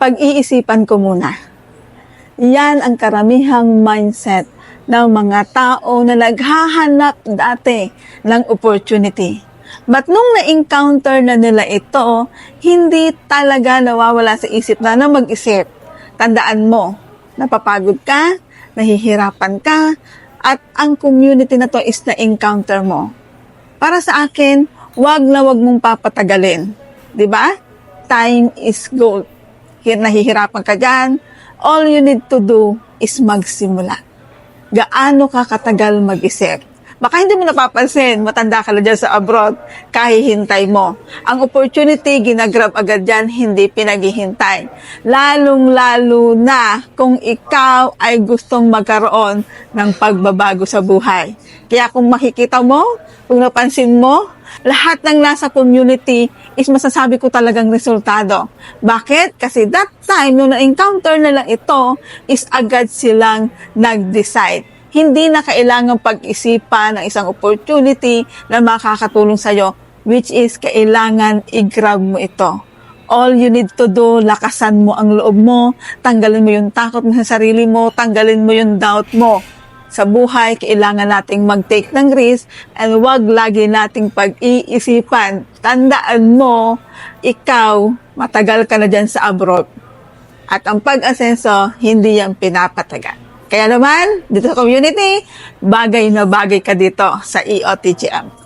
pag-iisipan ko muna. Yan ang karamihang mindset ng mga tao na naghahanap dati ng opportunity. But nung na-encounter na nila ito, hindi talaga nawawala sa isip na mag-isip. Tandaan mo, napapagod ka, nahihirapan ka, at ang community na to is na-encounter mo. Para sa akin, wag na wag mong papatagalin. 'Di ba? Time is gold. Nahihirapan ka dyan, all you need to do is magsimula. Gaano ka katagal mag-isip? Baka hindi mo napapansin, matanda ka na dyan sa abroad, kahihintay mo. Ang opportunity, ginagrab agad dyan, hindi pinaghihintay. Lalong-lalo na kung ikaw ay gustong magkaroon ng pagbabago sa buhay. Kaya kung makikita mo, kung napansin mo, lahat ng nasa community is masasabi ko talagang resultado. Bakit? Kasi that time, nung na-encounter na lang ito, is agad silang nag-decide. Hindi na kailangang pag-isipan ng isang opportunity na makakatulong sa'yo, which is kailangan i-grab mo ito. All you need to do, lakasan mo ang loob mo, tanggalin mo yung takot mo sa sarili mo, tanggalin mo yung doubt mo. Sa buhay, kailangan nating mag-take ng risk and wag lagi nating pag-iisipan. Tandaan mo, ikaw, matagal ka na dyan sa abroad. At ang pag-asenso, hindi yan pinapatagal. Kaya naman, dito sa community, bagay na bagay ka dito sa EOTGM.